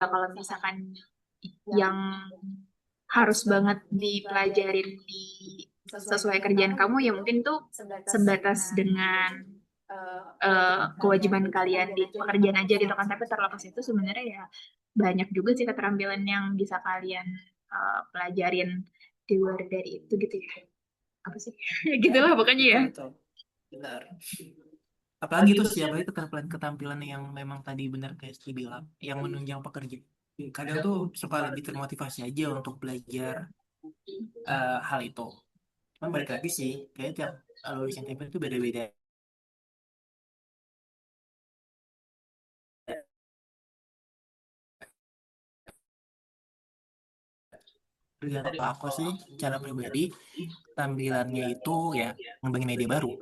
kalau misalkan yang harus banget dipelajarin di sesuai kerjaan kamu ya mungkin tuh sebatas dengan kewajiban kalian di pekerjaan aja gitu kan, tapi terlepas itu sebenarnya ya banyak juga sih keterampilan yang bisa kalian pelajarin di luar dari itu gitu ya, apa sih ya gitulah pokoknya ya. Betul, betul. Benar. Apalagi itu sih, apalagi keterampilan-keterampilan yang memang tadi benar kayak Ski bilang, yang menunjang pekerja. Kadang tuh suka lebih termotivasi aja untuk belajar hal itu. Cuman balik lagi sih, kayak tiap lulusan tempe itu beda-beda. Tergantung aku sih, cara pribadi, tampilannya itu ya ngembangin media baru.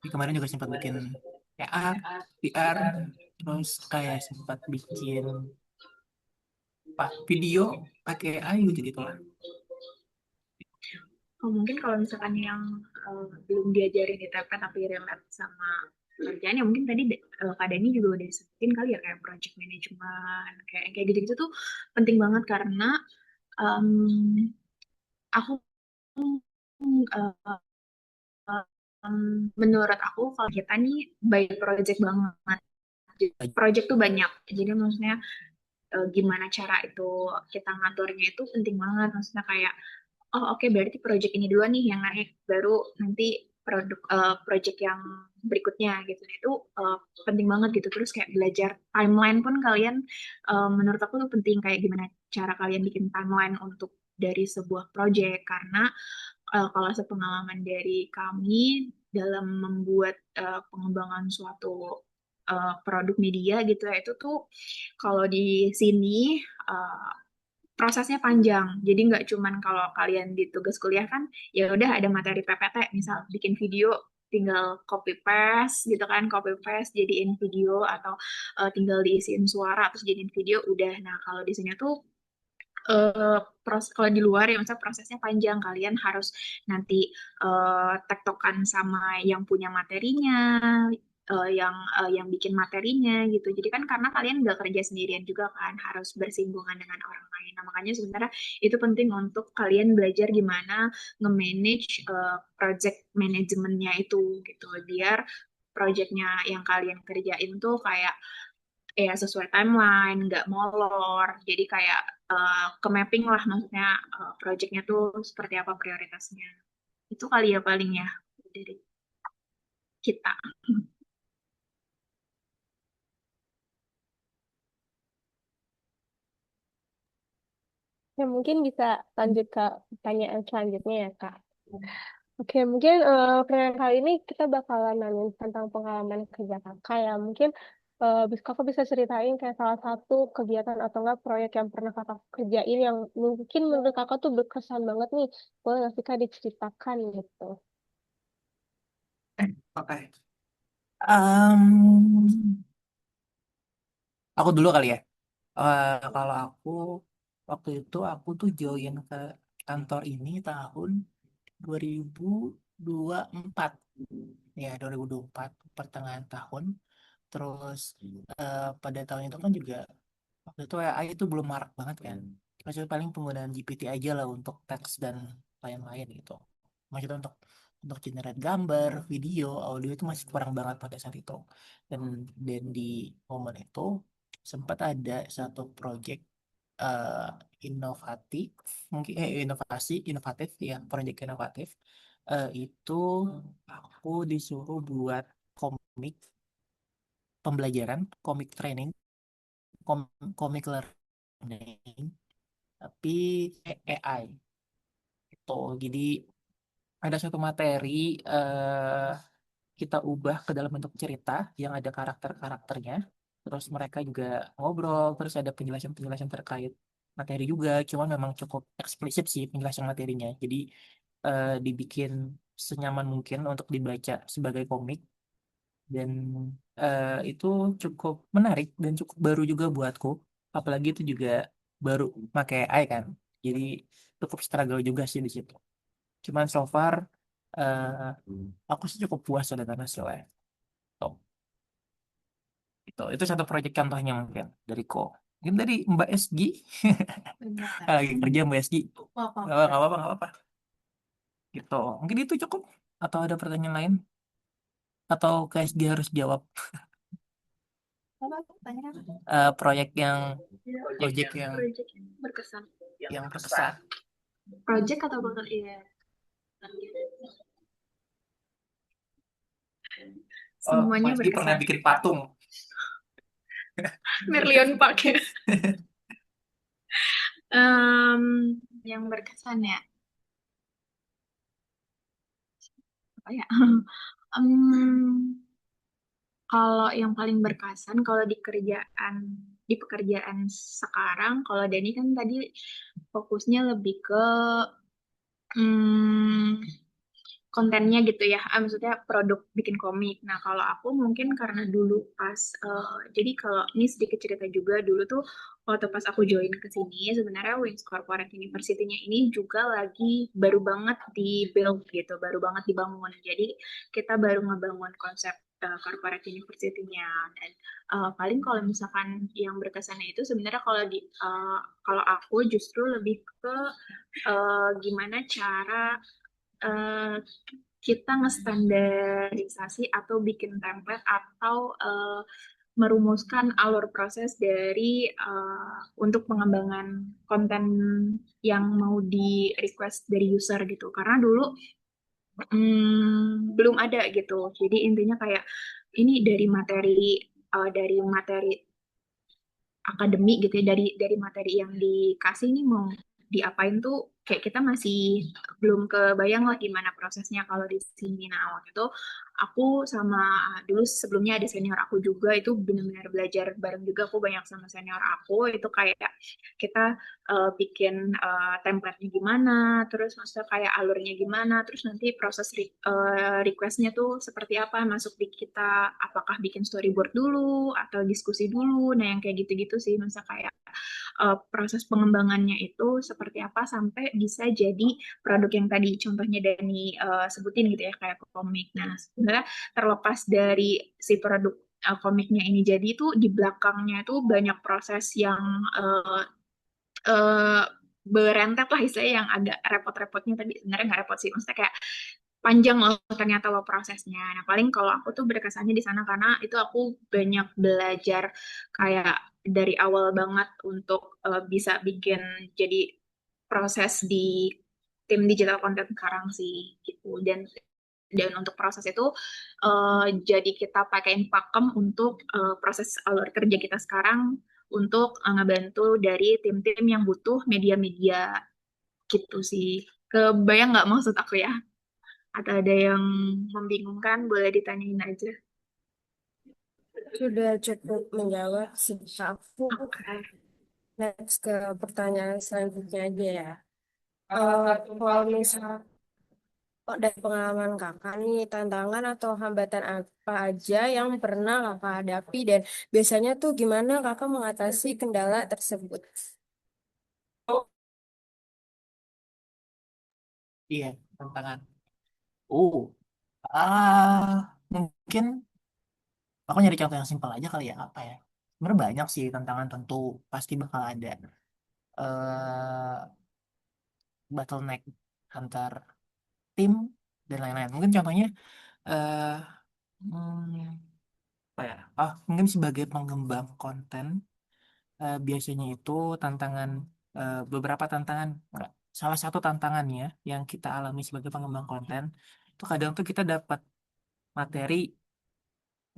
Jadi kemarin juga sempat bikin PR, PR, terus kayak sempat bikin video pakai AI gitu gitu lah. Oh, mungkin kalau misalkan yang belum diajarin di TP tapi relate sama kerjaan ya mungkin tadi Kak Dani juga udah sebutin kali ya kayak project management kayak kayak gitu-gitu tuh penting banget karena em, aku eh, menurut aku kalau kita nih by project banget. Project tuh banyak. Jadi maksudnya gimana cara itu kita ngaturnya itu penting banget. Maksudnya kayak oh oke berarti project ini dulu nih yang naik baru nanti project yang berikutnya gitu. Nah, itu penting banget gitu. Terus kayak belajar timeline pun kalian menurut aku tuh penting kayak gimana cara kalian bikin timeline untuk dari sebuah project karena kalau sepengalaman dari kami dalam membuat pengembangan suatu produk media gitu ya itu tuh kalau di sini uh, prosesnya panjang. Jadi nggak cuman kalau kalian di tugas kuliah kan ya udah ada materi PPT misal bikin video tinggal copy paste gitu kan copy paste jadiin video atau tinggal diisiin suara terus jadiin video udah. Nah kalau di sini tuh kalau di luar ya misalnya prosesnya panjang kalian harus nanti tektokan sama yang punya materinya yang bikin materinya gitu jadi kan karena kalian nggak kerja sendirian juga kan harus bersinggungan dengan orang lain nah makanya sebenarnya itu penting untuk kalian belajar gimana nge-manage project manajemennya itu gitu biar projectnya yang kalian kerjain tuh kayak ya sesuai timeline, nggak molor. Jadi kayak ke mapping lah maksudnya projectnya tuh seperti apa prioritasnya. Itu kali ya paling ya dari kita. Ya, mungkin bisa lanjut ke pertanyaan selanjutnya ya, Kak. Oke, mungkin pertanyaan kali ini kita bakalan nanya tentang pengalaman kerja kakak ya. Mungkin kakak bisa ceritain kayak salah satu kegiatan atau enggak proyek yang pernah kakak kerjain yang mungkin menurut kakak tuh berkesan banget nih. Boleh nggak sih Kak diceritakan gitu? Oke. Em, aku dulu kali ya. Kalau aku waktu itu aku tuh join ke kantor ini tahun 2024. Ya, 2024 pertengahan tahun. Terus pada tahun itu kan juga waktu itu AI itu belum marak banget kan. Maksudnya paling penggunaan GPT aja lah untuk teks dan lain-lain gitu. Maksudnya untuk generate gambar, video, audio itu masih kurang banget pada saat itu. Dan di momen itu sempat ada satu project eh, inovatif, mungkin inovatif ya, project inovatif. Itu aku disuruh buat komik pembelajaran, komik training, komik learning, tapi AI itu. Jadi ada satu materi eh, kita ubah ke dalam bentuk cerita yang ada karakter-karakternya. Terus mereka juga ngobrol, terus ada penjelasan-penjelasan terkait materi juga. Cuman memang cukup eksplisit sih penjelasan materinya. Jadi dibikin senyaman mungkin untuk dibaca sebagai komik dan itu cukup menarik dan cukup baru juga buatku. Apalagi itu juga baru pakai AI kan. Jadi cukup struggle juga sih di situ. Cuman so far aku sih cukup puas dengan hasilnya. Tuh, itu satu proyek contohnya mungkin dari Ko. Mungkin tadi Mbak SG Benar. lagi kerja Mbak SG. Apa-apa. Nggak apa-apa, nggak apa-apa. Gitu. Mungkin itu cukup. Atau ada pertanyaan lain? Atau KSG harus jawab Apa pertanyaan? proyek yang project Project berkesan. yang berkesan. Project atau bakal iya. Oh, Semuanya KSG pernah berkesan. bikin patung. Merlion Park ya. Yang berkesan ya. Apa ya? Em, Kalau yang paling berkesan kalau di pekerjaan sekarang, kalau Dani kan tadi fokusnya lebih ke hmm, kontennya gitu ya, maksudnya produk bikin komik. Nah, kalau aku mungkin karena dulu pas, jadi kalau ini sedikit cerita juga, dulu tuh waktu pas aku join ke sini, sebenarnya Wings Corporate University-nya ini juga lagi baru banget di build gitu, baru banget dibangun. Jadi kita baru ngebangun konsep corporate university-nya. Dan paling kalau misalkan yang berkesannya itu sebenarnya kalau aku justru lebih ke gimana cara eh, kita ngestandarisasi atau bikin template atau merumuskan alur proses dari untuk pengembangan konten yang mau di request dari user gitu. Karena dulu belum ada gitu. Jadi intinya kayak ini dari materi akademik gitu ya, dari materi yang dikasih nih mau diapain tuh kayak kita masih belum kebayang lah gimana prosesnya kalau di sini. Nah, waktu itu aku sama dulu sebelumnya ada senior aku juga itu benar-benar belajar bareng juga, aku banyak sama senior aku itu kayak kita bikin template-nya gimana, terus maksudnya kayak alurnya gimana, terus nanti proses request-nya tuh seperti apa, masuk di kita apakah bikin storyboard dulu atau diskusi dulu. Nah, yang kayak gitu-gitu sih, masa kayak proses pengembangannya itu seperti apa sampai bisa jadi produk yang tadi contohnya Dani sebutin gitu ya, kayak komik. Nah, sebenarnya terlepas dari si produk komiknya ini jadi tuh di belakangnya tuh banyak proses yang eh, berentet lah istilahnya, yang agak repot-repotnya. Tadi sebenarnya nggak repot sih, maksudnya kayak panjang loh ternyata loh prosesnya. Nah, paling kalau aku tuh berkesannya di sana karena itu aku banyak belajar kayak dari awal banget untuk bisa bikin jadi proses di tim digital content sekarang sih gitu. Dan untuk proses itu jadi kita pakein pakem untuk proses alur kerja kita sekarang untuk ngebantu dari tim-tim yang butuh media-media gitu sih. Kebayang nggak maksud aku ya? Atau ada yang membingungkan, boleh ditanyain aja. Sudah cukup menjawab sih Kak. Aku Oke. next ke pertanyaan selanjutnya aja ya. Kalau misal dari pengalaman kakak nih, tantangan atau hambatan apa aja yang pernah kakak hadapi dan biasanya tuh gimana kakak mengatasi kendala tersebut? Iya, tantangan. Oh, mungkin aku nyari contoh yang simpel aja kali ya, apa ya? Sebenarnya banyak sih tantangan, tentu pasti bakal ada eh bottleneck antar tim dan lain-lain. Mungkin contohnya eh apa ya? Oh, mungkin sebagai pengembang konten biasanya itu tantangan beberapa tantangan, enggak, salah satu tantangannya yang kita alami sebagai pengembang konten itu kadang tuh kita dapat materi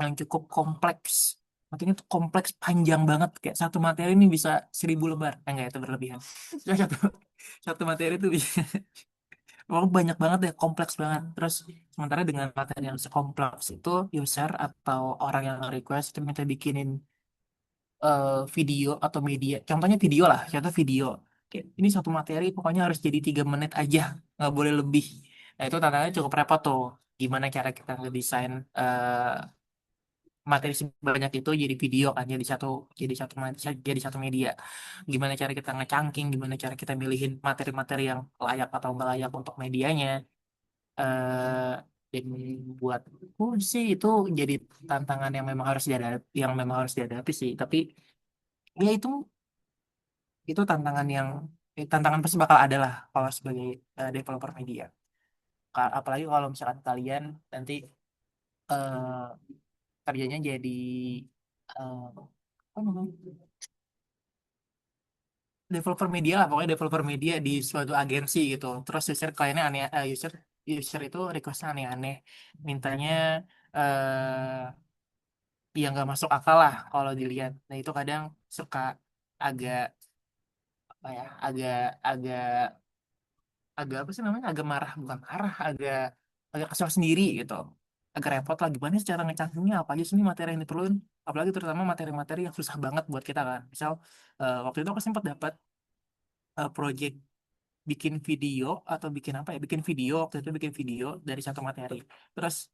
yang cukup kompleks. Materinya tuh kompleks, panjang banget, kayak satu materi ini bisa 1.000 lembar. Enggak, itu berlebihan. Satu satu materi itu bisa oh, banyak banget ya, kompleks banget. Terus sementara dengan materi yang sekompleks itu, user atau orang yang request itu minta bikinin video atau media. Contohnya video lah, contoh video. Kayak, ini satu materi pokoknya harus jadi 3 menit aja, nggak boleh lebih. Nah, itu tantangannya cukup repot tuh. Gimana cara kita ngedesain materi sebanyak itu jadi video kan, jadi satu media. Gimana cara kita ngecangking, gimana cara kita milihin materi-materi yang layak atau nggak layak untuk medianya. eh dan buatku sih itu jadi tantangan yang memang harus dihadapi, sih. Tapi ya itu tantangan yang tantangan pasti bakal ada lah kalau sebagai developer media. Apalagi kalau misalkan kalian nanti eh, kerjanya jadi apa namanya, developer media lah, pokoknya developer media di suatu agensi gitu. Terus user kliennya aneh, user itu requestnya aneh-aneh, mintanya yang nggak masuk akal lah kalau dilihat. Nah itu kadang suka agak apa ya, agak agak agak apa sih namanya, agak marah, bukan marah, agak agak kesal sendiri gitu, agak repot lah gimana sih cara ngecantumnya apa aja sih nih materi yang diperluin, apalagi terutama materi-materi yang susah banget buat kita kan. Misal waktu itu aku sempat dapat project bikin video atau bikin apa ya, bikin video, waktu itu bikin video dari satu materi. Terus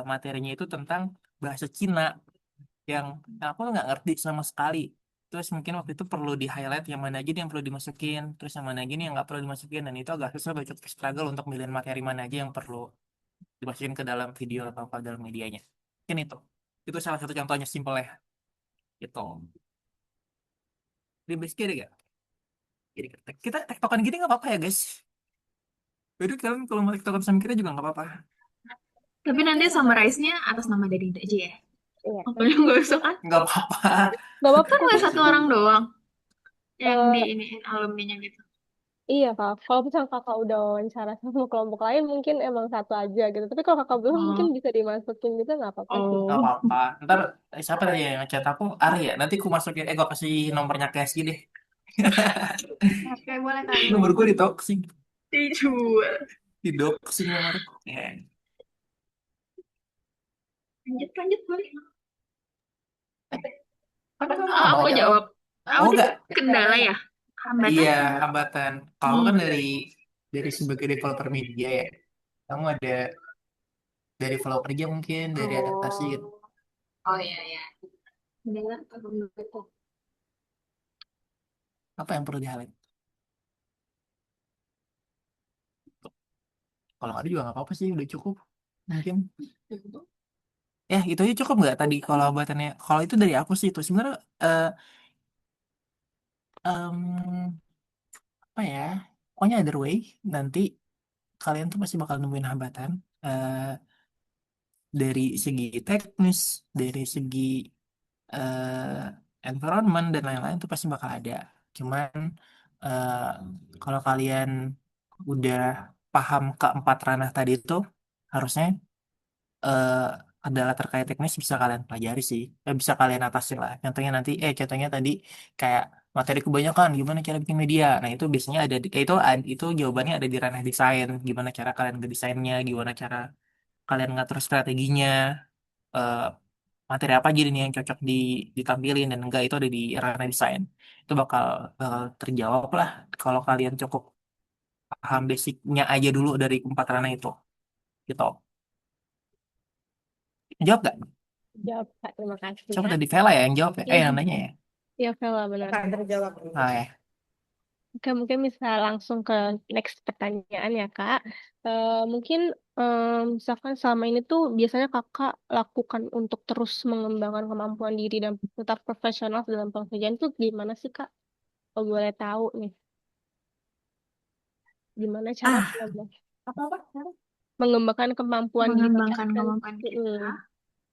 materinya itu tentang bahasa Cina yang aku nggak ngerti sama sekali. Terus mungkin waktu itu perlu di highlight yang mana aja nih yang perlu dimasukin, terus yang mana aja nih yang nggak perlu dimasukin, dan itu agak susah, cukup struggle untuk milih materi mana aja yang perlu dimasukin ke dalam video atau ke dalam medianya. Mungkin itu salah satu contohnya simpel ya, gitu. Di base kiri gak? Jadi kita tektokan gini nggak apa-apa ya guys. Jadi kalian kalau mau tektokan sama kita juga nggak apa-apa. Tapi nanti summarize-nya atas nama Daddy aja ya. Iya. Oh, nggak usah kan? Nggak apa-apa. Gak apa-apa Kan kok. nggak satu orang doang yang di Eh, ini alumninya gitu. iya kak, kalau misalnya kakak udah wawancara sama kelompok lain mungkin emang satu aja gitu. Tapi kalau kakak belum mungkin Oh, bisa dimasukin gitu nggak apa-apa sih. Nggak oh. apa-apa. Ntar siapa tadi yang ngechat aku? Arya. Nanti aku masukin, gue kasih nomornya Casey deh. Oke, boleh kali. Nomor gue di Dijual. doxing nomorku. Ya. Lanjut, lanjut boleh. Apa kamu Oh, nggak mau aku jawab? jawab. Aku Oh di enggak. kendala ya. Hambatan. Iya, hambatan. Kamu kan dari sebagai developer media ya. Kamu dari flow kerja mungkin, dari adaptasi gitu. Oh, oh iya ya. Dengar aku gitu. Apa yang perlu di-highlight? Kalau nggak ada juga nggak apa-apa sih, udah cukup. Mungkin. Ya, itu aja cukup nggak tadi kalau hambatannya? Kalau itu dari aku sih itu sebenarnya em, apa ya? Pokoknya either way, nanti kalian tuh pasti bakal nemuin hambatan dari segi teknis, dari segi environment dan lain-lain tuh pasti bakal ada. Cuman eh, kalau kalian udah paham keempat ranah tadi itu, harusnya eh, adalah terkait teknis bisa kalian pelajari sih, bisa kalian atasi lah. Contohnya tadi kayak materi kebanyakan, gimana cara bikin media. Nah itu biasanya itu jawabannya ada di ranah desain. Gimana cara kalian ngedesainnya, gimana cara kalian ngatur strateginya, eh, materi apa aja nih yang cocok ditampilin dan enggak, itu ada di ranah desain. Itu bakal terjawab lah kalau kalian cukup paham basicnya aja dulu dari empat ranah itu, gitu. Jawab gak? Jawab kak, terima kasih Coba ya. tadi Vela ya yang jawab ya, Iya, yang nanya ya. iya Vela benar. Ah ya. Oke, mungkin bisa langsung ke next pertanyaan ya kak. Mungkin misalkan selama ini tuh biasanya kakak lakukan untuk terus mengembangkan kemampuan diri dan tetap profesional dalam pekerjaan tuh gimana sih kak? Kalau boleh tahu nih, gimana cara Ah, apa-apa mengembangkan kemampuan diri kak Mengembangkan dan kemampuan mm, kita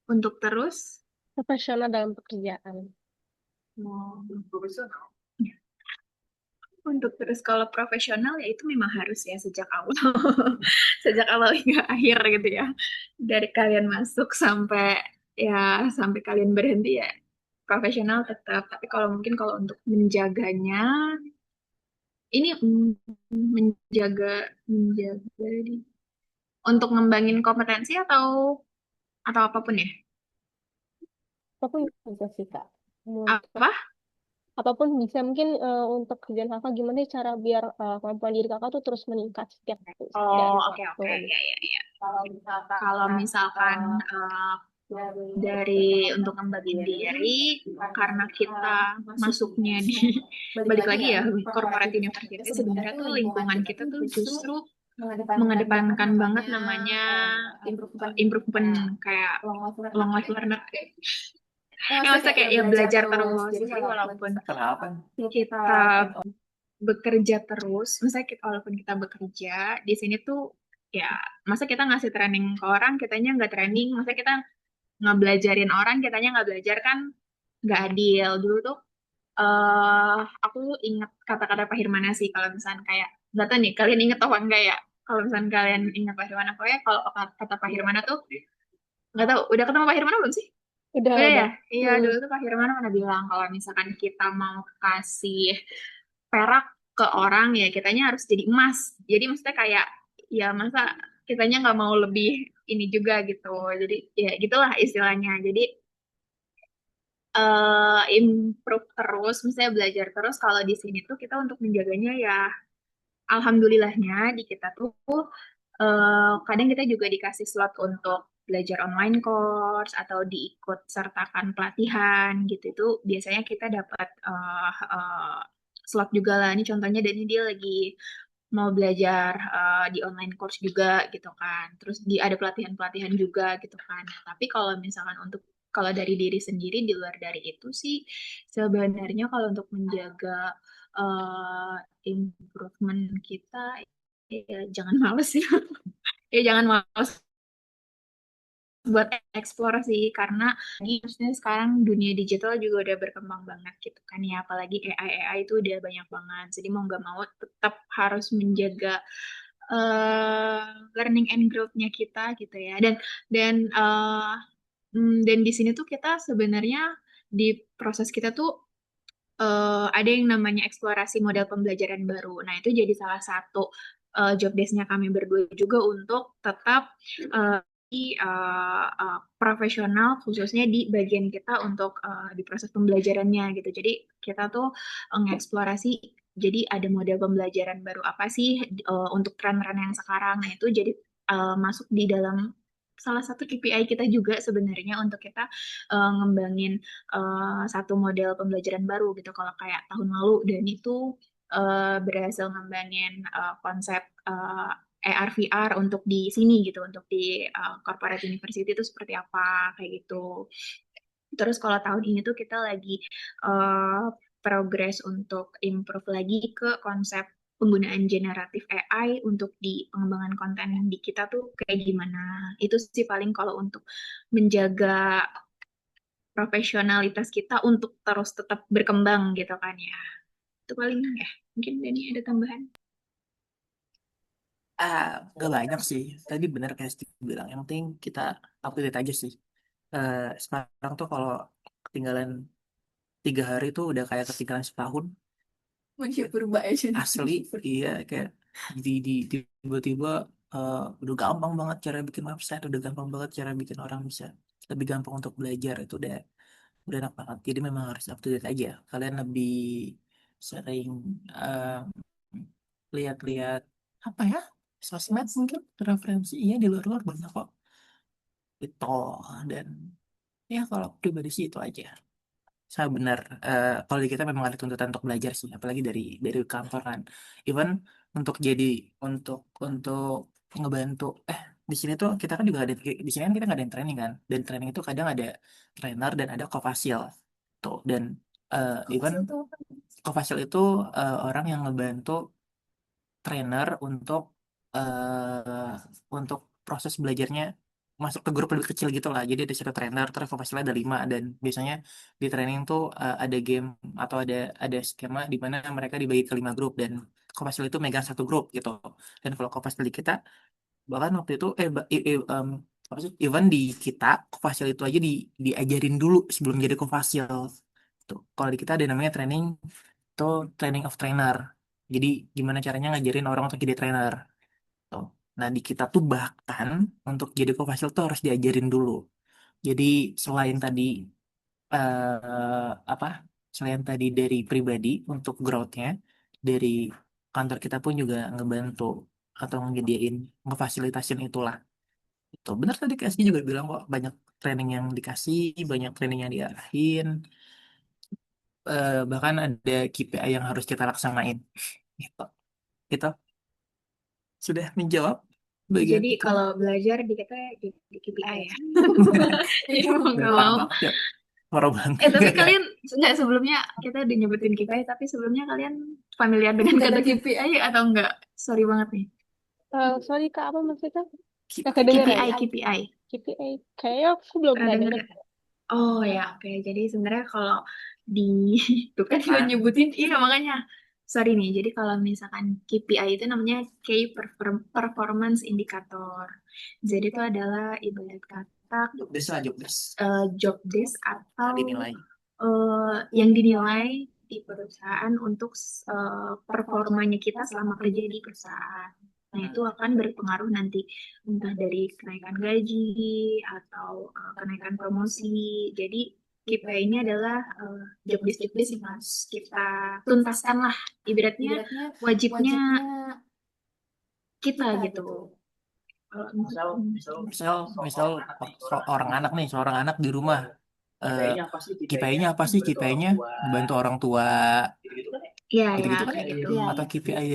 untuk terus profesional dalam pekerjaan. untuk terus kalau profesional ya itu memang harus ya sejak awal sejak awal hingga akhir gitu ya, dari kalian masuk sampai kalian berhenti ya profesional tetap. Tapi kalau mungkin kalau untuk menjaganya ini menjaga untuk ngembangin kompetensi atau apapun ya. Apapun bisa sih kak. Apa? Apapun bisa mungkin untuk kerjaan kakak gimana sih cara biar kemampuan diri kakak tuh terus meningkat setiap Oh, dari oke waktu oke, gitu. ya ya ya. Kalau misalkan dari untuk ngembangin diri, karena kita masuknya di balik lagi ya corporate university, sebenarnya tuh lingkungan kita tuh justru mengedepankan banget namanya improvement kayak long life learner. Ya maksudnya maksudnya kayak kayak ya belajar belajar terus. terus. Jadi Jadi walaupun walaupun Kenapa? kita kita bekerja terus, misalnya kita, walaupun kita bekerja di sini tuh ya, masa kita ngasih training ke orang, kitanya nggak training, masa kita ngebelajarin orang, kitanya nggak belajar, kan nggak adil. Dulu tuh aku ingat kata-kata Pak Hirmana sih, kalau misalnya kayak, nggak tahu nih kalian inget apa enggak ya, kalau misalnya kalian ingat Pak Hirmana, pokoknya kalau kata Pak Hirmana tuh, nggak tahu udah ketemu Pak Hirmana belum sih? Udah ya? udah. Iya, Hmm. dulu tuh Pak Hirmana pernah bilang kalau misalkan kita mau kasih perak ke orang, ya kitanya harus jadi emas. Jadi maksudnya kayak, ya masa kitanya nggak mau lebih ini juga gitu. Jadi ya gitulah istilahnya. Jadi improve terus, misalnya belajar terus. Kalau di sini tuh kita untuk menjaganya ya, alhamdulillahnya di kita tuh kadang kita juga dikasih slot untuk belajar online course atau diikut sertakan pelatihan gitu. Itu biasanya kita dapat slot juga lah. Ini contohnya, dan ini dia lagi mau belajar di online course juga gitu kan. Terus ada pelatihan-pelatihan juga gitu kan. Nah, tapi kalau misalkan untuk, kalau dari diri sendiri di luar dari itu sih, sebenarnya kalau untuk menjaga uh, improvement kita, ya jangan males ya. Ya jangan males buat eksplorasi, karena ini maksudnya sekarang dunia digital juga udah berkembang banget gitu kan ya, apalagi AI itu udah banyak banget. Jadi mau nggak mau tetap harus menjaga learning and growth-nya kita gitu ya. Dan di sini tuh kita sebenarnya di proses kita tuh ada yang namanya eksplorasi model pembelajaran baru. Nah, itu jadi salah satu job desk-nya kami berdua juga, untuk tetap profesional, khususnya di bagian kita untuk di proses pembelajarannya gitu. Jadi kita tuh mengeksplorasi, jadi ada model pembelajaran baru apa sih untuk tren-tren yang sekarang. Nah, itu jadi masuk di dalam salah satu KPI kita juga sebenarnya, untuk kita ngembangin satu model pembelajaran baru gitu. Kalau kayak tahun lalu, dan itu berhasil ngembangin konsep AR VR untuk di sini gitu, untuk di corporate university itu seperti apa kayak gitu. Terus kalau tahun ini tuh kita lagi uh, progress untuk improve lagi ke konsep penggunaan generatif AI untuk di pengembangan konten di kita tuh kayak gimana. Itu sih paling kalau untuk menjaga profesionalitas kita untuk terus tetap berkembang gitu kan ya. Itu paling ya. Mungkin Dani ada tambahan. Ah, nggak banyak sih. Tadi benar kayak Steve bilang. Yang penting kita update aja sih. Eh, Sekarang tuh kalau ketinggalan 3 hari tuh udah kayak ketinggalan setahun. Manusia purba aja. Asli, iya kayak tiba-tiba udah gampang banget cara bikin website, udah gampang banget cara bikin orang bisa lebih gampang untuk belajar. Itu udah enak banget. Jadi memang harus up to date aja. Kalian lebih sering eh, lihat-lihat apa ya, sosmed mungkin referensi, iya di luar-luar banyak kok itu. Dan ya kalau pribadi sih itu aja. Saya benar, kalau di kita memang ada tuntutan untuk belajar sih, apalagi dari kantor kan. Even untuk jadi untuk ngebantu, di sini tuh kita kan juga ada, di sini kan kita nggak ada yang training kan, dan training itu kadang ada trainer dan ada kofasil tuh. Dan even kofasil itu orang yang ngebantu trainer untuk proses belajarnya masuk ke grup lebih kecil gitu lah. Jadi ada satu trainer, terus fasilnya ada 5, dan biasanya di training tuh ada game atau ada skema di mana mereka dibagi ke 5 grup, dan Kopasil itu megang satu grup gitu. Dan kalau Kopasil di kita, bahkan waktu itu apa sih, even di kita Kopasil itu aja diajarin dulu sebelum jadi Kopasil tuh. Kalau di kita ada namanya training, itu training of trainer. Jadi gimana caranya ngajarin orang untuk jadi trainer tuh. Nah, di kita tuh bahkan untuk jadi kofasil tuh harus diajarin dulu. Jadi selain tadi apa? Selain tadi dari pribadi untuk growth-nya, dari kantor kita pun juga ngebantu atau ngejadiin ngefasilitasin itulah. Itu benar tadi KSG juga bilang kok, banyak training yang dikasih, banyak training yang diarahin, bahkan ada KPI yang harus kita laksanain. Gitu. Gitu. Sudah menjawab bagian Jadi itu. kalau belajar di kita di KPI ya. Jadi mau Udah nggak parah mau. banget ya. parah banget. Tapi kalian enggak, sebelumnya kita udah nyebutin KPI, tapi sebelumnya kalian familiar dengan kata KPI atau enggak? Sorry banget nih. Sorry Kak, apa maksudnya? Gak KPI. kedengeran. KPI. KPI. Kayaknya aku belum Pernah pernah denger denger. nggak? Oh ya, oke. Jadi sebenarnya kalau di tuh kan gue Ah, nyebutin, iya makanya. Sorry nih, jadi kalau misalkan KPI itu namanya Key Performance Indicator. Jadi itu adalah ibarat kata job desk lah, job desk. job desk atau Dinilai. yang dinilai di perusahaan untuk performanya kita selama kerja di perusahaan. Nah, itu akan berpengaruh nanti entah dari kenaikan gaji atau kenaikan promosi. Jadi KPI ini adalah job desk yang harus kita tuntaskan lah. Ibaratnya wajibnya kita gitu. Kalau Misal orang anak nih, seorang anak di rumah, KPI-nya apa sih? KPI-nya bantu orang tua, ya gitu-gitu kan? kayak gitu. Atau KPI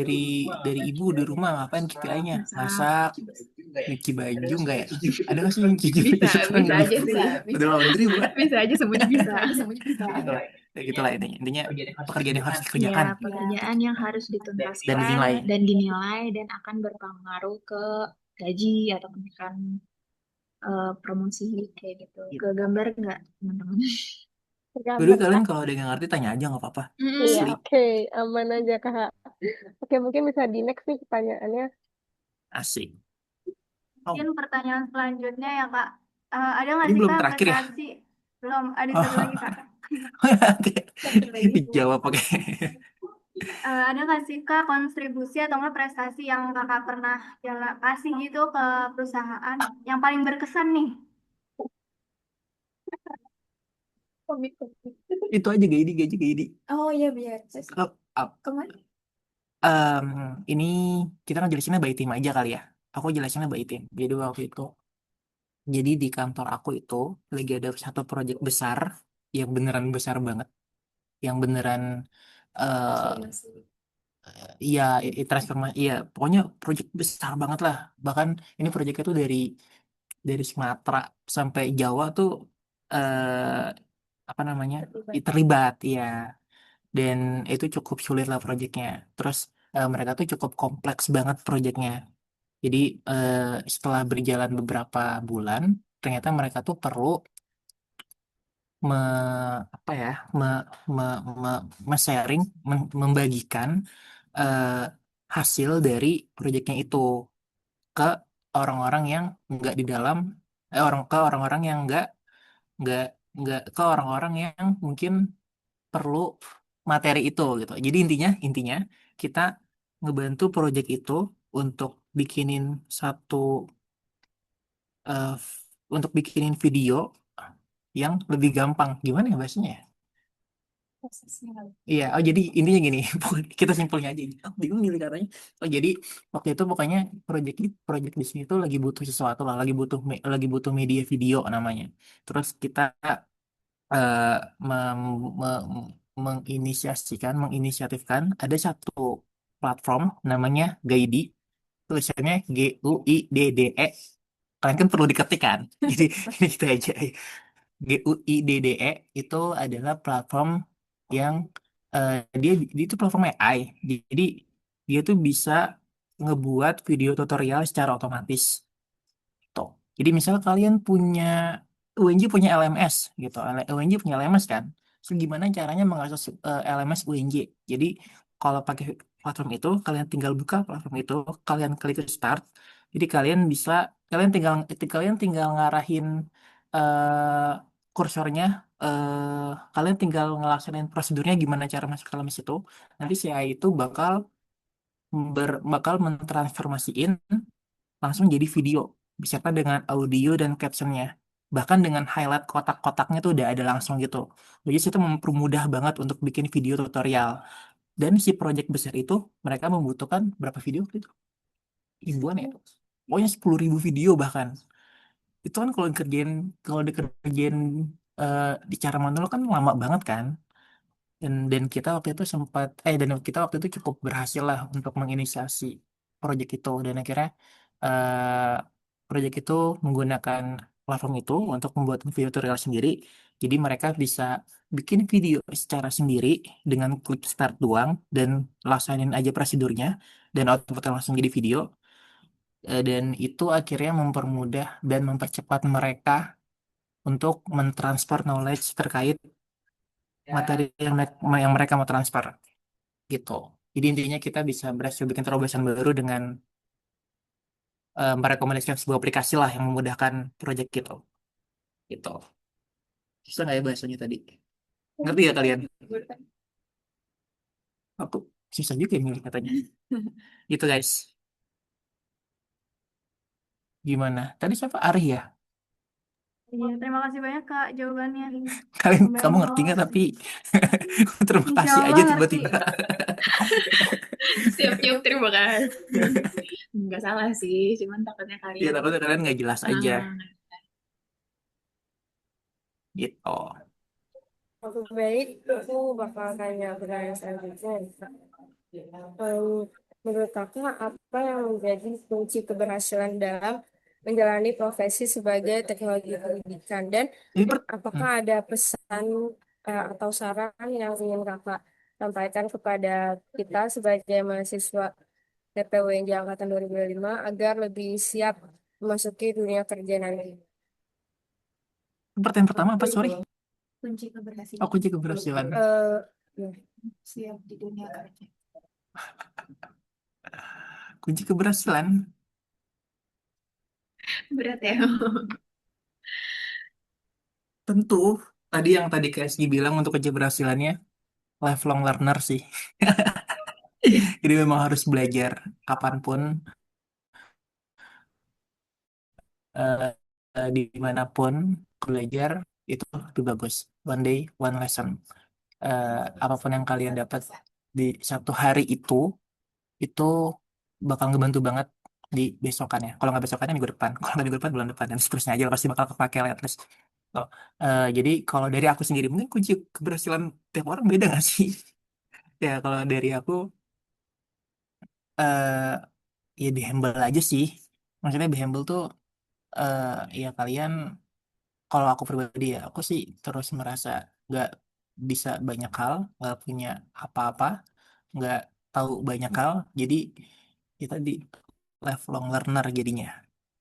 dari ibu di rumah ngapain KPI-nya? Masak. Masak, nyuci baju nggak ya? Ada nggak sih yang nyuci baju Bisa sekarang bisa dulu? aja sih. Udah laundry bukan? Bisa aja semuanya bisa. Ya gitulah intinya. Intinya pekerjaan yang harus Ya, dikerjakan pekerjaan yang harus dan dituntaskan dinilai. dan akan berpengaruh ke gaji atau kenaikan promosi kayak gitu. Ke gambar nggak, teman-teman? Dulu Gambar kalian Kak. kalau ada yang ngerti tanya aja nggak apa-apa. Iya, Asli, oke. Aman aja Kak. Oke, mungkin bisa di next nih pertanyaannya. asik. Mungkin Oh, pertanyaan selanjutnya ya Kak. Ada nggak ini sih belum Kak terakhir ya? prestasi? Belum, ada satu lagi Kak. Dijawab pakai. Ada nggak sih Kak kontribusi atau nggak prestasi yang Kakak pernah kasih gitu ke perusahaan yang paling berkesan nih? Itu aja gaidi, gaji, gaidi. Oh iya biar. Oh, Kemana? em, ini kita kan jelasinnya by team aja kali ya. Aku jelasinnya by team. Jadi waktu itu, jadi di kantor aku itu lagi ada satu proyek besar yang beneran besar banget, yang beneran iya transformasi, iya pokoknya proyek besar banget lah. Bahkan ini proyeknya tuh dari Sumatera sampai Jawa tuh eh apa namanya terlibat, ya. Dan itu cukup sulit lah proyeknya. Terus mereka tuh cukup kompleks banget proyeknya. Jadi eh, setelah berjalan beberapa bulan, ternyata mereka tuh perlu me, apa ya, me, me, me, sharing membagikan eh, hasil dari proyeknya itu ke orang-orang yang nggak di dalam, ke orang-orang yang nggak nggak ke orang-orang yang mungkin perlu materi itu gitu. Jadi intinya kita ngebantu proyek itu untuk bikinin satu eh, untuk bikinin video yang lebih gampang. Gimana ya bahasanya ya? Iya, oh jadi intinya gini, kita simpelnya aja. Oh, bingung nih katanya. Oh jadi waktu itu pokoknya proyek di sini tuh lagi butuh sesuatu lah, lagi butuh media video namanya. Terus kita eh, mem- me- menginisiatifkan ada satu platform namanya Gaidi, tulisannya GUIDDE. Kalian kan perlu diketik kan, jadi ini kita aja. GUIDDE itu adalah platform yang dia itu platform AI. Jadi dia tuh bisa ngebuat video tutorial secara otomatis. Tuh. Jadi misal kalian punya UNJ punya LMS gitu. UNJ punya LMS kan. Terus gimana caranya mengakses LMS UNJ? Jadi kalau pakai platform itu, kalian tinggal buka platform itu, kalian klik start. Jadi kalian tinggal ngarahin eh, kursornya, kalian tinggal ngelaksanain prosedurnya gimana cara masuk ke LMS itu. Nanti si AI itu bakal mentransformasiin langsung jadi video beserta dengan audio dan captionnya, bahkan dengan highlight kotak-kotaknya tuh udah ada langsung gitu. Jadi itu mempermudah banget untuk bikin video tutorial. Dan si project besar itu mereka membutuhkan berapa video waktu itu, ribuan ya, pokoknya 10.000 video bahkan. Itu kan kalau dikerjain eh, di cara manual kan lama banget kan. Dan kita waktu itu cukup berhasil lah untuk menginisiasi proyek itu, dan akhirnya proyek itu menggunakan platform itu untuk membuat video tutorial sendiri. Jadi mereka bisa bikin video secara sendiri dengan klik start doang dan laksanin aja prosedurnya dan outputnya langsung jadi video. Dan itu akhirnya mempermudah dan mempercepat mereka untuk mentransfer knowledge terkait materi yang mereka mau transfer gitu. Jadi intinya kita bisa berhasil bikin terobosan baru dengan merekomendasikan sebuah aplikasi lah yang memudahkan proyek gitu. Gitu. Susah nggak ya bahasanya tadi? Ngerti ya kalian? Aku susah juga ya milih katanya. Gitu guys. Gimana? Tadi siapa? Ari ya? Iya, terima kasih banyak Kak jawabannya. Kamu ngerti nggak? Tapi terima Insya kasih aja Allah ngerti. tiba-tiba. Siap-siap, terima kasih. Nggak salah sih, cuman takutnya Ya kalian. takutnya kalian nggak jelas aja. Ah, Gitu. Oke, baik, aku bakal tanya pertanyaan selanjutnya. Em, Menurut kakak, apa yang menjadi kunci keberhasilan dalam menjalani profesi sebagai teknologi pendidikan? Dan Ini apakah ada pesan atau saran yang ingin kakak sampaikan kepada kita sebagai mahasiswa TPWNJ Angkatan 2005 agar lebih siap memasuki dunia kerja nanti? pertanyaan pertama apa? Sorry. Kunci keberhasilan. Aku juga keberhasilan. Ya. Siap di dunia kerja. Kunci keberhasilan. berat ya. Tentu. Tadi KSG bilang untuk keberhasilannya lifelong learner sih. Jadi memang harus belajar kapanpun, eh, dimanapun belajar itu lebih bagus. One day, one lesson. Apapun yang kalian dapat di satu hari itu bakal ngebantu banget di besokannya. Kalau nggak besokannya minggu depan, kalau nggak minggu depan bulan depan dan seterusnya aja pasti bakal kepake lah at least. Oh, jadi kalau dari aku sendiri mungkin kunci keberhasilan tiap orang beda nggak sih? Ya kalau dari aku eh ya be humble aja sih. Maksudnya be humble tuh eh ya kalian kalau aku pribadi ya aku sih terus merasa nggak bisa banyak hal, nggak punya apa-apa, nggak tahu banyak hal. Jadi kita di lifelong learner jadinya.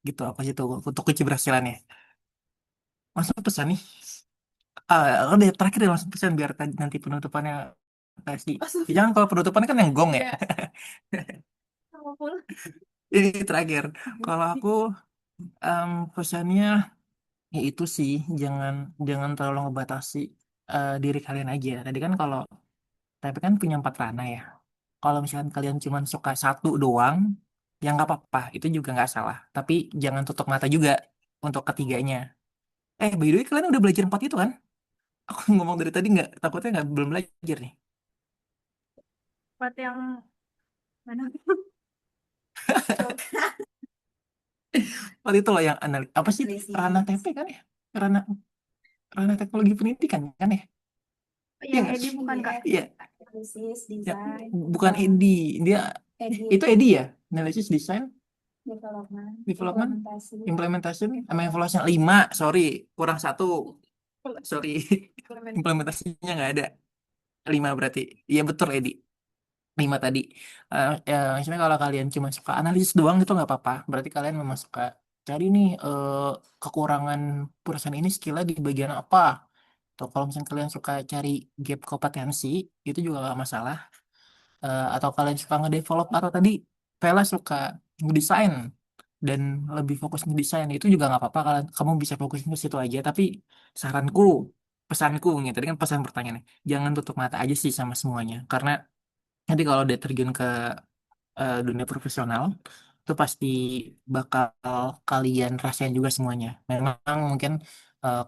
Gitu apa sih tuh untuk kunci keberhasilannya. Langsung pesan nih. Udah terakhir deh langsung pesan biar nanti penutupannya kasih. Ya, jangan kalau penutupannya kan yang gong ya. Ya, Ini terakhir. Kalau aku pesannya ya itu sih jangan jangan terlalu ngebatasi diri kalian aja. Tadi kan kalau tapi kan punya 4 ranah ya. Kalau misalkan kalian cuma suka satu doang, ya nggak apa-apa. Itu juga nggak salah. Tapi jangan tutup mata juga untuk ketiganya. By the way kalian udah belajar 4 itu kan? Aku ngomong dari tadi nggak takutnya nggak belum belajar nih. Buat yang mana? Waktu itu loh yang apa sih ranah TP kan ya? Ranah ranah teknologi pendidikan kan ya? Iya Yang nggak Edi sih? bukan Kak? Iya. Analisis, Ya, desain, bukan Edi. Dia itu Edi ya? Analisis desain, development, development, implementasi, implementation, sama evaluasi 5. Sorry, kurang satu. Sorry, implementasinya nggak ada. 5 berarti. Iya betul Edi. 5 tadi. Ya, misalnya kalau kalian cuma suka analisis doang itu nggak apa-apa. Berarti kalian memang suka cari nih kekurangan perusahaan ini skillnya di bagian apa. Atau kalau misalnya kalian suka cari gap kompetensi, itu juga nggak masalah. Atau kalian suka ngedevelop atau tadi Vela suka ngedesain dan lebih fokus ngedesain itu juga nggak apa-apa kalian kamu bisa fokus ke situ aja tapi saranku pesanku gitu tadi kan pesan pertanyaannya jangan tutup mata aja sih sama semuanya karena nanti kalau udah terjun ke dunia profesional itu pasti bakal kalian rasain juga semuanya. Memang mungkin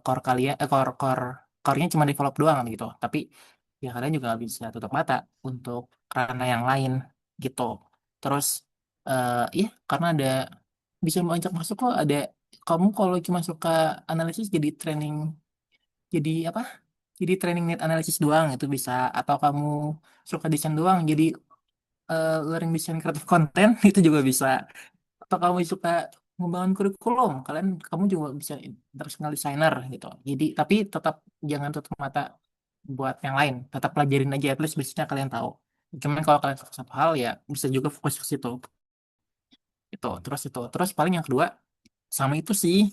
core kalian core-nya cuma develop doang gitu. Tapi ya kalian juga nggak bisa tutup mata untuk ranah yang lain gitu. Terus ya karena ada bisa banyak masuk kok ada kamu kalau cuma suka analisis jadi apa? Jadi training need analisis doang itu bisa atau kamu suka desain doang jadi learning design creative content itu juga bisa atau kamu suka Membangun kurikulum, kamu juga bisa international designer gitu. Jadi tapi tetap jangan tutup mata buat yang lain, tetap pelajarin aja, at least basicnya kalian tahu. Cuman kalau kalian suka satu hal ya bisa juga fokus ke situ. Itu terus paling yang kedua sama itu sih,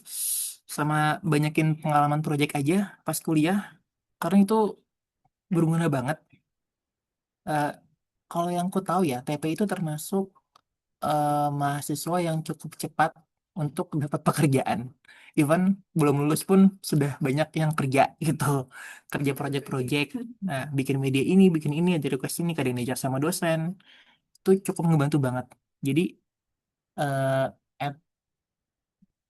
sama banyakin pengalaman proyek aja pas kuliah, karena itu berguna banget. Eh, Kalau yang ku tahu ya, TP itu termasuk mahasiswa yang cukup cepat untuk dapat pekerjaan. Even belum lulus pun sudah banyak yang kerja gitu, kerja proyek-proyek. Nah, bikin media ini, bikin ini, ada request ini, kadang diajar sama dosen, itu cukup ngebantu banget. Jadi eh, at,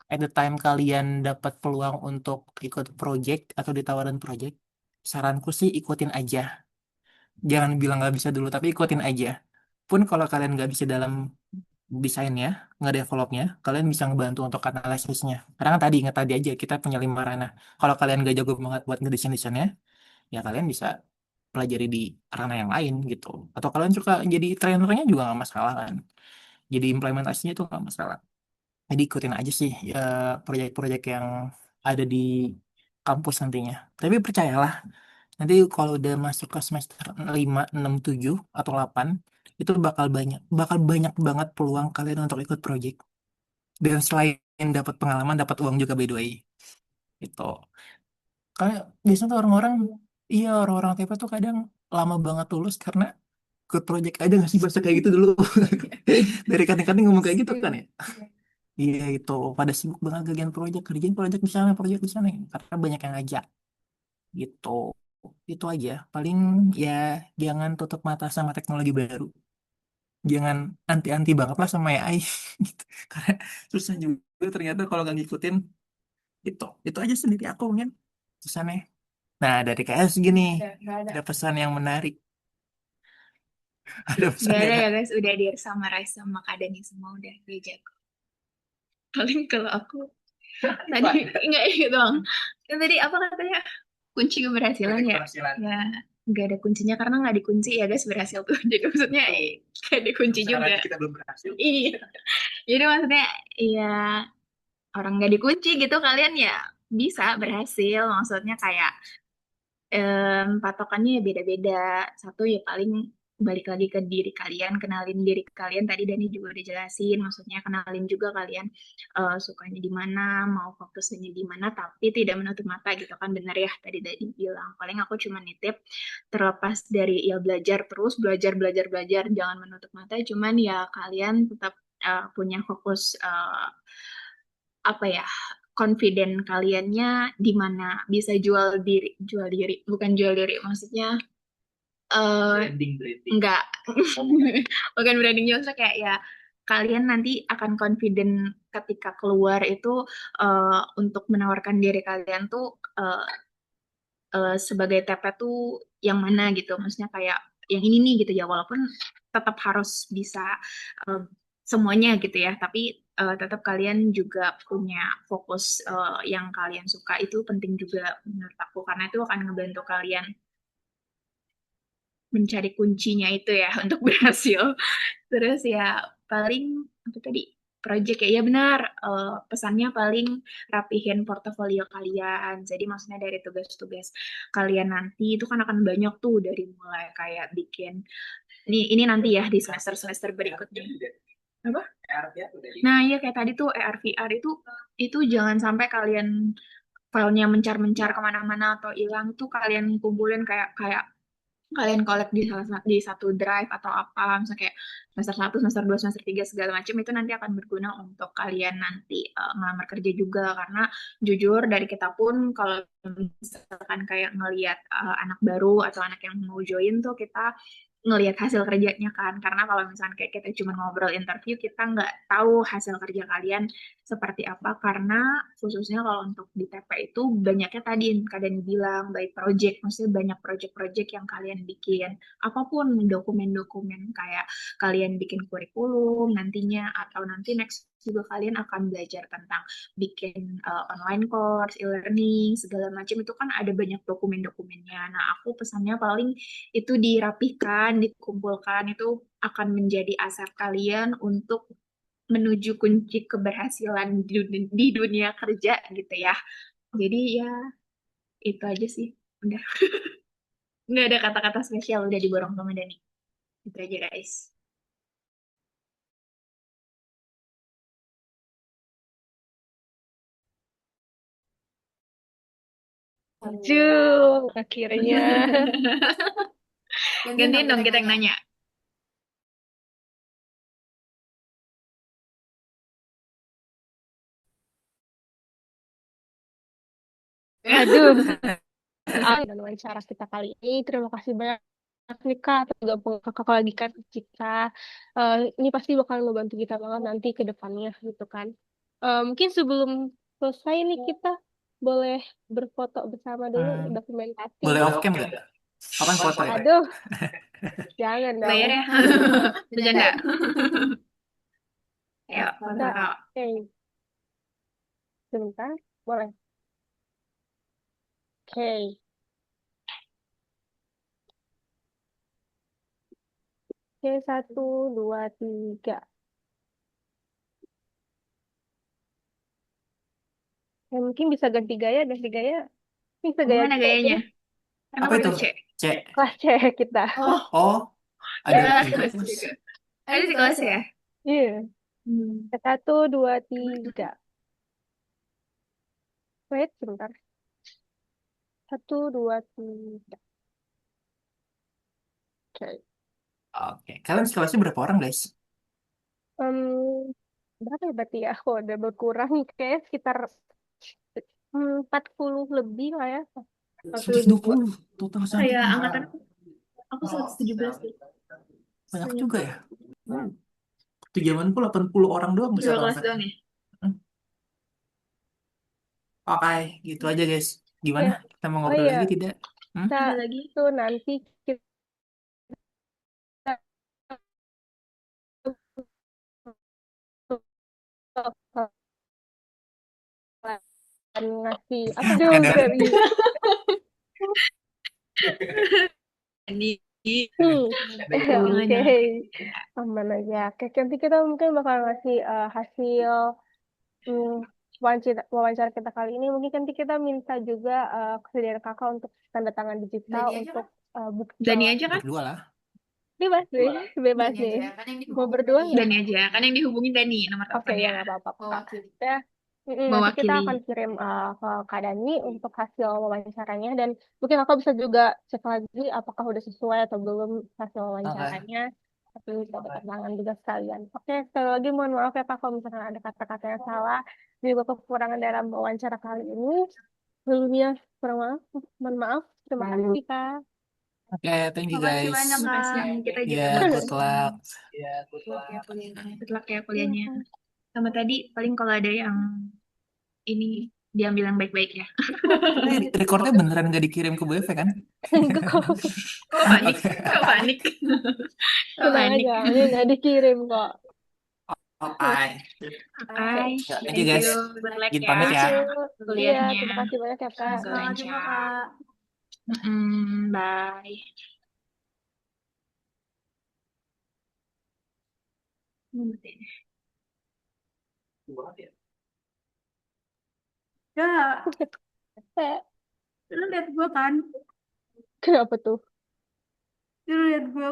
at the time kalian dapat peluang untuk ikut project atau ditawarin project, saranku sih ikutin aja. Jangan bilang nggak bisa dulu, tapi ikutin aja. Pun kalau kalian nggak bisa dalam desainnya, nggak developnya, kalian bisa ngebantu untuk analisisnya. Karena kan tadi, ingat tadi aja, kita punya 5 ranah. Kalau kalian nggak jago banget buat ngedesain-desainnya, ya kalian bisa pelajari di ranah yang lain gitu. Atau kalian suka jadi trainernya juga nggak masalah kan. Jadi implementasinya itu nggak masalah. Jadi ikutin aja sih proyek-proyek yang ada di kampus nantinya. Tapi percayalah, nanti kalau udah masuk ke semester 5, 6, 7, atau 8, itu bakal banyak banget peluang kalian untuk ikut project. Dan selain dapat pengalaman, dapat uang juga by the way. Itu. Karena biasanya tuh orang-orang, iya orang-orang TP tuh kadang lama banget lulus karena ikut project aja nggak sih bahasa kayak gitu dulu. Dari kadang-kadang ngomong kayak gitu kan ya. Iya itu, pada sibuk banget kerjaan project di sana, project di sana. Karena banyak yang ngajak gitu. Itu aja. Paling ya jangan tutup mata sama teknologi baru. Jangan anti-anti banget lah sama AI gitu. Karena susah juga ternyata kalau nggak ngikutin. Itu aja sendiri aku mungkin pesannya. Nah, dari KS gini, ada pesan yang menarik. Ada Gak pesannya ada ya nggak? guys, udah di summarize sama Kak Dani semua udah jago. Paling kalau aku tadi nggak itu doang. Kan tadi apa katanya kunci keberhasilan Proyek ya? keberhasilan. Ya nggak ada kuncinya karena nggak dikunci ya guys berhasil tuh. Jadi maksudnya kayak dikunci Misalkan juga. nanti kita belum berhasil. Iya. Jadi maksudnya ya orang nggak dikunci gitu kalian ya bisa berhasil. Maksudnya kayak patokannya ya beda-beda. Satu ya paling balik lagi ke diri kalian, kenalin diri kalian. Tadi Dani juga udah jelasin, maksudnya kenalin juga kalian sukanya di mana, mau fokusnya di mana, tapi tidak menutup mata gitu kan bener ya tadi Dani bilang. Paling aku cuma nitip terlepas dari ya belajar terus, belajar belajar belajar, jangan menutup mata. Cuman ya kalian tetap punya fokus apa ya confident kaliannya di mana bisa jual diri bukan jual diri maksudnya Branding. enggak bukan branding juga maksudnya kayak ya kalian nanti akan confident ketika keluar itu untuk menawarkan diri kalian tuh eh, sebagai TP tuh yang mana gitu maksudnya kayak yang ini nih gitu ya walaupun tetap harus bisa eh, semuanya gitu ya tapi tetap kalian juga punya fokus yang kalian suka itu penting juga menurut aku karena itu akan ngebantu kalian mencari kuncinya itu ya untuk berhasil terus ya paling apa tadi project ya, ya benar pesannya paling rapihin portofolio kalian. Jadi maksudnya dari tugas-tugas kalian nanti itu kan akan banyak tuh dari mulai kayak bikin ini nanti ya di semester-semester berikutnya. Apa? Nah, iya kayak tadi tuh AR/VR itu jangan sampai kalian filenya mencar-mencar kemana-mana atau hilang tuh kalian kumpulin kayak kayak kalian collect di di satu drive atau apa misalnya kayak semester 1, semester 2, semester 3 segala macam itu nanti akan berguna untuk kalian nanti ngelamar kerja juga karena jujur dari kita pun kalau misalkan kayak ngelihat anak baru atau anak yang mau join tuh kita ngelihat hasil kerjanya kan karena kalau misalkan kayak kita cuma ngobrol interview kita nggak tahu hasil kerja kalian seperti apa karena khususnya kalau untuk di TP itu banyaknya tadi yang kalian bilang by project maksudnya banyak project-project yang kalian bikin apapun dokumen-dokumen kayak kalian bikin kurikulum nantinya atau nanti next juga kalian akan belajar tentang bikin online course, e-learning, segala macam itu kan ada banyak dokumen-dokumennya. Nah, aku pesannya paling itu dirapihkan, dikumpulkan itu akan menjadi aset kalian untuk menuju kunci keberhasilan di dunia kerja gitu ya. Jadi ya itu aja sih. Udah nggak ada kata-kata spesial udah diborong sama Dani. Itu aja guys. Jung, akhirnya. Gantian dong kita yang nanya. Aduh, dan wawancara kita kali ini. Terima kasih banyak nih Kak, tergabung kakak lagi kan kita. Ini pasti bakal ngebantu kita banget nanti ke depannya gitu kan. Mungkin sebelum selesai nih kita boleh berfoto bersama dulu Hmm, dokumentasi. boleh off cam nggak? Kapan foto ya? Aduh, jangan dong. Bayar ya. Bercanda. Ya, foto. Kak, oke, sebentar, boleh. Oke, oke, 1, 2, 3. Mungkin bisa ganti gaya, ganti gaya. Bisa gaya Mana C gayanya? deh. Kenapa Apa itu itu? C? C. Kelas C kita. Oh, ada Ya, juga. kelas juga. Ada di kelas ya? Iya. Hmm. 1, 2, 3. Wait, sebentar. 1, 2, 3. Oke. Oke, kalian sekelasnya berapa orang guys? Em, berapa ya berarti ya? Aku udah berkurang kayak sekitar 40 lebih lah ya. 42. 120 total Kayak santri. angkatan aku 117 deh. Banyak juga ya. Waktu zamanku 80 orang doang Dua bisa kelas angkatan. doang ya? Oke, gitu aja guys. Gimana? Ya, Kita mau oh ngobrol iya, lagi tidak? kita Ada lagi? tuh nanti kita akan ngasih apa dong Ada. dari Ini. Hmm, oke, Gimana? aman aja. Oke, nanti kita mungkin bakal ngasih hasil hmm, wawancara kita kali ini. Mungkin nanti kita minta juga kesediaan kakak untuk tanda tangan digital untuk bukti Dani bahwa aja kan? Berdua lah. bebas deh, bebas deh. Mau berdua nggak? Dani aja. Kan yang dihubungin Dani nomor Oke, ya teleponnya. nggak apa-apa. Kak. Ya, nanti kita Mewakili. akan kirim ke Kak Dani untuk hasil wawancaranya dan mungkin kakak bisa juga cek lagi apakah udah sesuai atau belum hasil Oke. wawancaranya. Tapi bisa dapat tangan juga sekalian. Oke, sekali lagi mohon maaf ya Kak kalau misalkan ada kata-kata yang salah juga kekurangan dalam wawancara kali ini. Sebelumnya kurang maaf, mohon maaf. Terima kasih Kak. Oke, thank you Makasih guys. banyak, Terima kasih. Kak. Kita Ya, juga good luck. good luck ya kuliahnya. Iya, Sama tadi paling kalau ada yang ini diambil yang baik-baik ya. Ini recordnya beneran gak dikirim ke BF kan? enggak kok. Kok panik? Oke. Kok panik? Kok Tenang panik? aja, ini nggak dikirim kok. Oke. Hai, Ya, thank thank you guys. you. Good luck Izin ya pamit ya. Iya, kuliahnya. terima kasih banyak ya Kak. Semoga Selamat juga, lancar. Kak. Bye. Matiin. Ya, Eh, lu lihat gue kan? kenapa tuh? Lu lihat gue